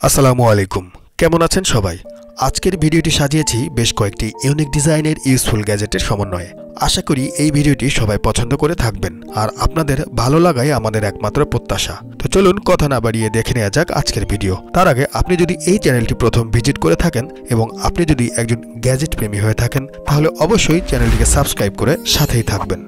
আসসালামু আলাইকুম, কেমন আছেন সবাই? আজকের ভিডিওটি সাজিয়েছি বেশ কয়েকটি ইউনিক ডিজাইনের ইউজফুল গ্যাজেটের সমন্বয়ে। আশা করি এই ভিডিওটি সবাই পছন্দ করে থাকবেন আর আপনাদের ভালো লাগাই আমাদের একমাত্র প্রত্যাশা। তো চলুন কথা না বাড়িয়ে দেখে নেওয়া যাক আজকের ভিডিও। তার আগে আপনি যদি এই চ্যানেলটি প্রথম ভিজিট করে থাকেন এবং আপনি যদি একজন গ্যাজেট প্রেমী হয়ে থাকেন তাহলে অবশ্যই চ্যানেলটিকে সাবস্ক্রাইব করে সাথেই থাকবেন।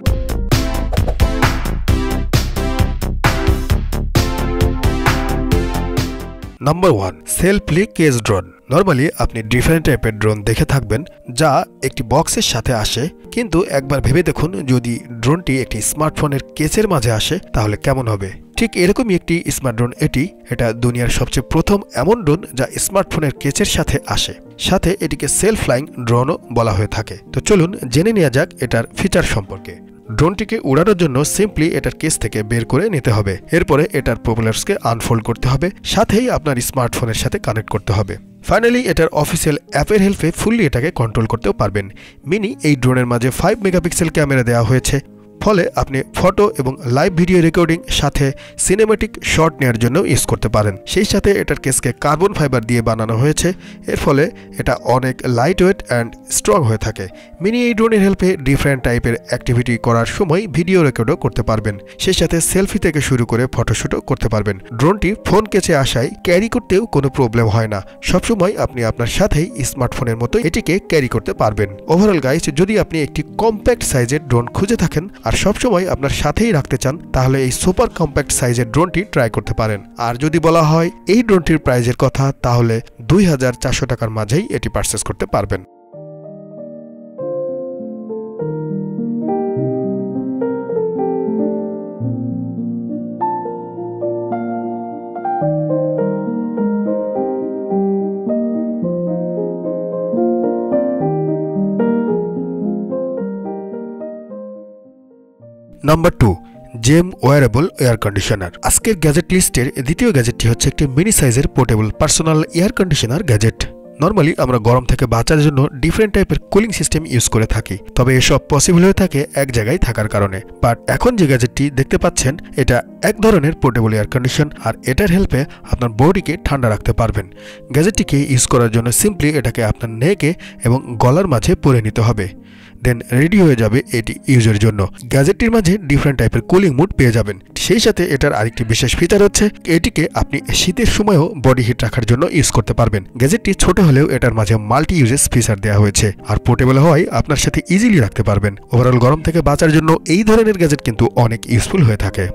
Number 1, Selfly case drone. Normally আপনি ডিফারেন্ট টাইপের ড্রোন দেখে থাকবেন যা একটি বক্সের সাথে আসে, কিন্তু একবার ভেবে দেখুন যদি ড্রোনটি একটি স্মার্টফোনের কেসের মাঝে আসে তাহলে কেমন হবে। ঠিক এরকমই একটি স্মার্ট ড্রোন এটি। এটা দুনিয়ার সবচেয়ে প্রথম এমন ড্রোন যা স্মার্টফোনের কেসের সাথে আসে, সাথে এটিকে সেলফ ফ্লাইং ড্রোনও বলা হয়ে থাকে। তো চলুন জেনে নেওয়া যাক এটার ফিচার সম্পর্কে। ড্রোনটিকে উড়ানোর জন্য সিম্পলি এটার কেস থেকে বের করে নিতে হবে, এরপরে এটার প্রোপেলার্সকে আনফোল্ড করতে হবে, সাথেই আপনার স্মার্টফোনের সাথে কানেক্ট করতে হবে। ফাইনালি এটার অফিসিয়াল অ্যাপের হেল্পে ফুললি এটাকে কন্ট্রোল করতেও পারবেন। মিনি এই ড্রোনের মাঝে 5 মেগাপিক্সেল ক্যামেরা দেওয়া হয়েছে, ফলে আপনি ফটো এবং লাইভ ভিডিও রেকর্ডিং সাথে সিনেম্যাটিক শট নেওয়ার জন্য ইউজ করতে পারেন। সেই সাথে এটার কেসকে কার্বন ফাইবার দিয়ে বানানো হয়েছে, এর ফলে এটা অনেক লাইট ওয়েট অ্যান্ড স্ট্রং হয়ে থাকে। মিনি এই ড্রোনের হেল্পে ডিফারেন্ট টাইপের অ্যাক্টিভিটি করার সময় ভিডিও রেকর্ডও করতে পারবেন, সেই সাথে সেলফি থেকে শুরু করে ফটোশ্যুটও করতে পারবেন। ড্রোনটি ফোন কেসে আসায় ক্যারি করতেও কোনো প্রবলেম হয় না, সবসময় আপনি আপনার সাথেই স্মার্টফোনের মতো এটিকে ক্যারি করতে পারবেন। ওভারঅল গাইস, যদি আপনি একটি কম্প্যাক্ট সাইজের ড্রোন খুঁজে থাকেন আর সবসময় আপনার সাথেই রাখতে চান তাহলে এই সুপার কম্প্যাক্ট সাইজের ড্রোনটি ট্রাই করতে পারেন। আর যদি বলা হয় এই ড্রোনটির প্রাইজের কথা তাহলে 2400 টাকার মাঝেই এটি পারচেস করতে পারবেন। নাম্বার 2, জেম ওয়ারেবল এয়ার কন্ডিশনার। আজকের গ্যাজেট লিস্টের দ্বিতীয় গ্যাজেটটি হচ্ছে একটি মিনি সাইজের portable personal air conditioner gadget. Normally আমরা গরম থেকে বাঁচার জন্য ডিফারেন্ট টাইপের কুলিং সিস্টেম ইউজ করে থাকি, তবে এসব পসিবল হয়ে থাকে এক জায়গায় থাকার কারণে। বাট এখন যে গ্যাজেটটি দেখতে পাচ্ছেন এটা এক ধরনের পোর্টেবল এয়ার কন্ডিশন, আর এটার হেল্পে আপনার বডিকে ঠান্ডা রাখতে পারবেন। গ্যাজেটটিকে ইউজ করার জন্য সিম্পলি এটাকে আপনার নেকে এবং গলার মাঝে পরে নিতে হবে, দেন রেডি হয়ে যাবে এটি ইউজের জন্য। গ্যাজেটটির মাঝে ডিফারেন্ট টাইপের কুলিং মুড পেয়ে যাবেন। সেই সাথে এটার আরেকটি বিশেষ ফিচার হচ্ছে এটিকে আপনি শীতের সময়ও বডি হিট রাখার জন্য ইউজ করতে পারবেন। গ্যাজেটটি ছোট হলেও এটার মাঝে মাল্টি ইউজেস ফিচার দেওয়া হয়েছে, আর পোর্টেবল হওয়ায় আপনার সাথে ইজিলি রাখতে পারবেন। ওভারঅল গরম থেকে বাঁচার জন্য এই ধরনের গ্যাজেট কিন্তু অনেক ইউজফুল হয়ে থাকে।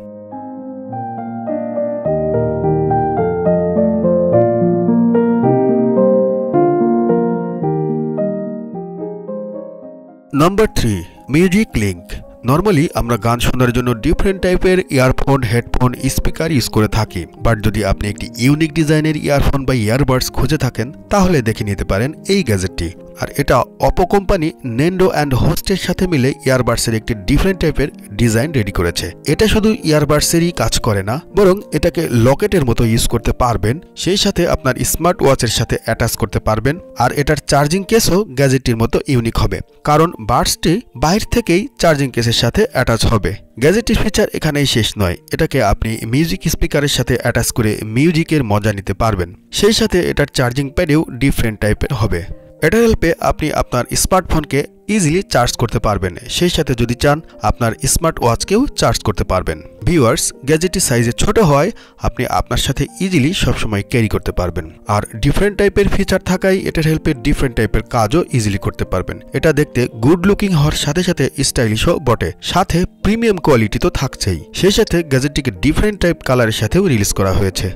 Number 3, music link. নর্মালি আমরা গান শোনার জন্য ডিফারেন্ট টাইপের ইয়ারফোন, হেডফোন, স্পিকার ইউজ করে থাকি, বাট যদি আপনি একটি ইউনিক ডিজাইনের ইয়ারফোন বা ইয়ারবাডস খুঁজে থাকেন তাহলে দেখে নিতে পারেন এই গ্যাজেটটি। আর এটা অপো কোম্পানি নেন্ডো অ্যান্ড হোস্টের সাথে মিলে ইয়ারবাডসের একটি ডিফারেন্ট টাইপের ডিজাইন রেডি করেছে। এটা শুধু ইয়ারবাডসেরই কাজ করে না, বরং এটাকে লকেটের মতো ইউজ করতে পারবেন, সেই সাথে আপনার স্মার্ট ওয়াচের সাথে অ্যাটাচ করতে পারবেন। আর এটার চার্জিং কেসও গ্যাজেটটির মতো ইউনিক হবে, কারণ বাডসটি বাইরে থেকেই চার্জিং কেসের সাথে অ্যাটাচ হবে। গ্যাজেটটির ফিচার এখানেই শেষ নয়, এটাকে আপনি মিউজিক স্পিকারের সাথে অ্যাটাচ করে মিউজিকের মজা নিতে পারবেন। সেই সাথে এটার চার্জিং প্যাডেও ডিফারেন্ট টাইপের হবে। এটার হেল্পে আপনি আপনার স্মার্টফোনকে ইজিলি চার্জ করতে পারবেন, সেই সাথে যদি চান আপনার স্মার্ট ওয়াচকেও চার্জ করতে পারবেন। ভিউয়ার্স, গ্যাজেটটি সাইজে ছোট হয় আপনি আপনার সাথে ইজিলি সবসময় ক্যারি করতে পারবেন, আর ডিফারেন্ট টাইপের ফিচার থাকায় এটার হেল্পে ডিফারেন্ট টাইপের কাজও ইজিলি করতে পারবেন। এটা দেখতে গুড লুকিং হওয়ার সাথে সাথে স্টাইলিশও বটে, সাথে প্রিমিয়াম কোয়ালিটি তো থাকছেই। সেই সাথে গ্যাজেটটিকে ডিফারেন্ট টাইপ কালারের সাথেও রিলিজ করা হয়েছে।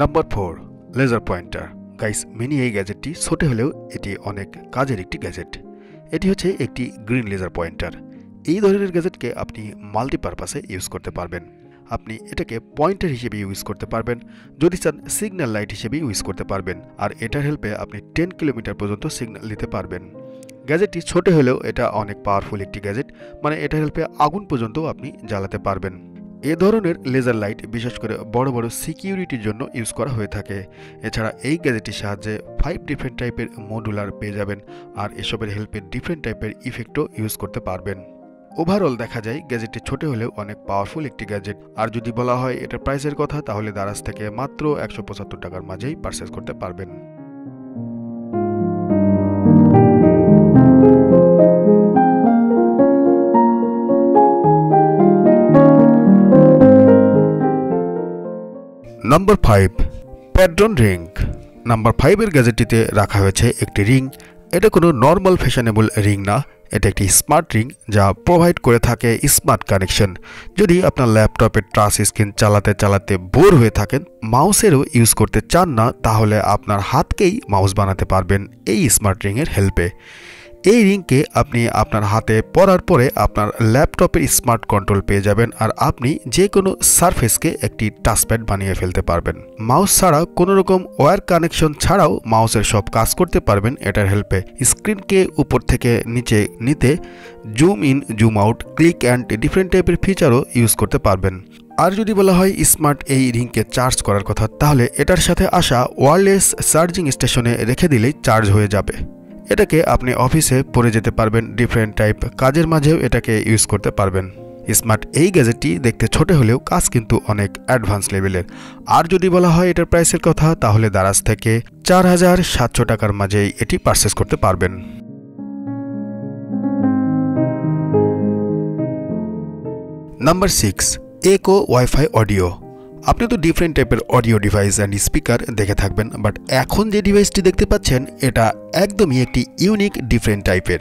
Number 4, laser pointer. Guys, mini এই গ্যাজেটটি ছোট হলেও এটি অনেক কাজের একটি গ্যাজেট। এটি হচ্ছে একটি গ্রিন লেজার পয়েন্টার। এই ধরনের গ্যাজেটকে আপনি মাল্টিপারপাসে ইউজ করতে পারবেন। আপনি এটাকে পয়েন্টার হিসেবে ইউজ করতে পারবেন, যদি চান সিগন্যাল লাইট হিসেবে ইউজ করতে পারবেন, আর এটার হেল্পে আপনি 10 কিলোমিটার পর্যন্ত সিগন্যাল দিতে পারবেন। গ্যাজেটটি ছোট হলেও এটা অনেক পাওয়ারফুল একটি গ্যাজেট, মানে এটার হেল্পে আগুন পর্যন্ত আপনি জ্বালাতে পারবেন। এ ধরনের লেজার লাইট বিশেষ করে বড় বড় সিকিউরিটির জন্য ইউজ করা হয়ে থাকে। এছাড়া এই গ্যাজেটটির সাহায্যে 5 ডিফারেন্ট টাইপের মডুলার পেয়ে যাবেন, আর এসবের হেল্পে ডিফারেন্ট টাইপের ইফেক্টও ইউজ করতে পারবেন। ওভারঅল দেখা যায় গ্যাজেটটি ছোট হলেও অনেক পাওয়ারফুল একটি গ্যাজেট। আর যদি বলা হয় এটার প্রাইসের কথা, তাহলে দারাজ থেকে মাত্র 175 টাকার মাঝেই পারচেজ করতে পারবেন। Number 5, প্যাড্রন ring. নাম্বার 5 এর গ্যাজেটটিতে রাখা হয়েছে একটি রিং। এটা কোনো নর্মাল ফ্যাশনেবল রিং না, এটা একটি স্মার্ট রিং যা প্রোভাইড করে থাকে স্মার্ট কানেকশন। যদি আপনার ল্যাপটপের টাচ স্ক্রিন চালাতে চালাতে বোর হয়ে থাকেন, মাউসেরও ইউজ করতে চান না, তাহলে আপনার হাতকেই মাউস বানাতে পারবেন এই স্মার্ট রিংয়ের হেল্পে। এই রিংকে আপনি আপনার হাতে পরার পরে আপনার ল্যাপটপের স্মার্ট কন্ট্রোল পেয়ে যাবেন, আর আপনি যে কোনো সারফেসকে একটি টাচপ্যাড বানিয়ে ফেলতে পারবেন। মাউস ছাড়া কোনো রকম ওয়্যার কানেকশন ছাড়াও মাউসের সব কাজ করতে পারবেন এটার হেল্পে। স্ক্রিনকে উপর থেকে নিচে নিতে zoom in, zoom out, click and different টাইপের ফিচারও ইউজ করতে পারবেন। আর যদি বলা হয় স্মার্ট এই রিংকে চার্জ করার কথা, তাহলে এটার সাথে আসা ওয়্যারলেস চার্জিং স্টেশনে রেখে দিলেই চার্জ হয়ে যাবে। এটাকে আপনি অফিসে পরে যেতে পারবেন, ডিফারেন্ট টাইপ কাজের মাঝেও এটাকে ইউজ করতে পারবেন। স্মার্ট এই গ্যাজেটটি দেখতে ছোট হলেও কাজ কিন্তু অনেক অ্যাডভান্স লেভেলের। আর যদি বলা হয় এটার প্রাইসের কথা, তাহলে দারাজ থেকে 4700 টাকার মাঝেই এটি পারচেজ করতে পারবেন। নাম্বার 6, একো ওয়াইফাই অডিও। আপনি তো ডিফারেন্ট টাইপের অডিও ডিভাইস অ্যান্ড স্পিকার দেখে থাকবেন, বাট এখন যে ডিভাইসটি দেখতে পাচ্ছেন এটা একদমই একটি ইউনিক ডিফারেন্ট টাইপের।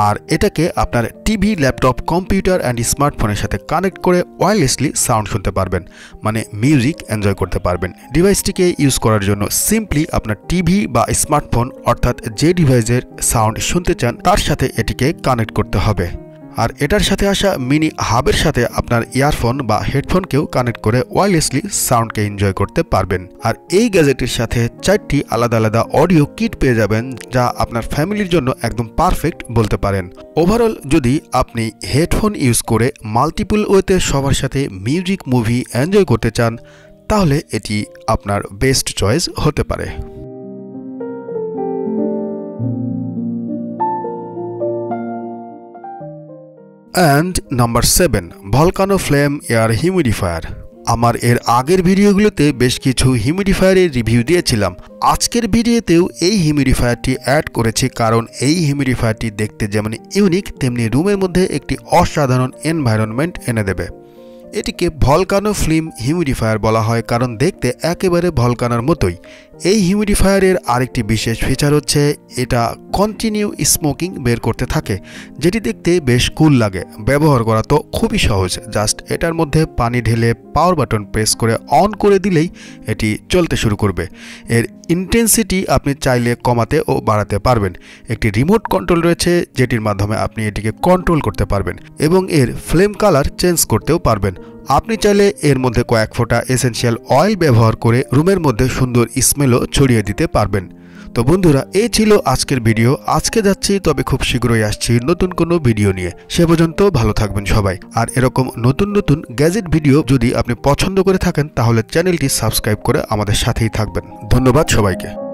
আর এটাকে আপনার টিভি, ল্যাপটপ, কম্পিউটার অ্যান্ড স্মার্টফোনের সাথে কানেক্ট করে ওয়্যারলেসলি সাউন্ড শুনতে পারবেন, মানে মিউজিক এনজয় করতে পারবেন। ডিভাইসটিকে ইউজ করার জন্য সিম্পলি আপনার টিভি বা স্মার্টফোন অর্থাৎ যে ডিভাইসের সাউন্ড শুনতে চান তার সাথে এটিকে কানেক্ট করতে হবে। আর এটার সাথে আসা মিনি হাবের সাথে আপনার ইয়ারফোন বা হেডফোনকেও কানেক্ট করে ওয়্যারলেসলি সাউন্ডকে এনজয় করতে পারবেন। আর এই গ্যাজেটের সাথে 4টি আলাদা আলাদা অডিও কিট পেয়ে যাবেন, যা আপনার ফ্যামিলির জন্য একদম পারফেক্ট বলতে পারেন। ওভারঅল যদি আপনি হেডফোন ইউজ করে মাল্টিপল ওয়েতে সবার সাথে মিউজিক, মুভি এনজয় করতে চান, তাহলে এটি আপনার বেস্ট চয়েস হতে পারে। And number 7, volcano flame air humidifier. আমার এর আগের ভিডিওগুলোতে বেশ কিছু হিউমিডিফায়ারের রিভিউ দিয়েছিলাম। আজকের ভিডিওতেও এই হিউমিডিফায়ারটি অ্যাড করেছি, কারণ এই হিউমিডিফায়ারটি দেখতে যেমন ইউনিক, তেমনি রুমের মধ্যে একটি অসাধারণ এনভায়রনমেন্ট এনে দেবে। এটিকে ভলকানো ফ্লেম হিউমিডিফায়ার বলা হয় কারণ দেখতে একেবারে ভলকানোর মতোই। এই হিউমিডিফায়ারের আরেকটি বিশেষ ফিচার হচ্ছে এটা কন্টিনিউ স্মোকিং বের করতে থাকে, যেটি দেখতে বেশ কুল লাগে। ব্যবহার করা তো খুবই সহজ, জাস্ট এটার মধ্যে পানি ঢেলে পাওয়ার বাটন প্রেস করে অন করে দিলেই এটি চলতে শুরু করবে। এর ইন্টেন্সিটি আপনি চাইলে কমাতে ও বাড়াতে পারবেন। একটি রিমোট কন্ট্রোল রয়েছে যেটির মাধ্যমে আপনি এটিকে কন্ট্রোল করতে পারবেন এবং এর ফ্লেম কালার চেঞ্জ করতেও পারবেন। আপনি চাইলে এর মধ্যে কয়েক ফোঁটা এসেনশিয়াল অয়েল ব্যবহার করে রুমের মধ্যে সুন্দর স্মেলও ছড়িয়ে দিতে পারবেন। তো বন্ধুরা, এই ছিল আজকের ভিডিও। আজকে যাচ্ছি, তবে খুব শীঘ্রই আসছি নতুন কোনো ভিডিও নিয়ে। সে পর্যন্ত ভালো থাকবেন সবাই। আর এরকম নতুন নতুন গ্যাজেট ভিডিও যদি আপনি পছন্দ করে থাকেন, তাহলে চ্যানেলটি সাবস্ক্রাইব করে আমাদের সাথেই থাকবেন। ধন্যবাদ সবাইকে।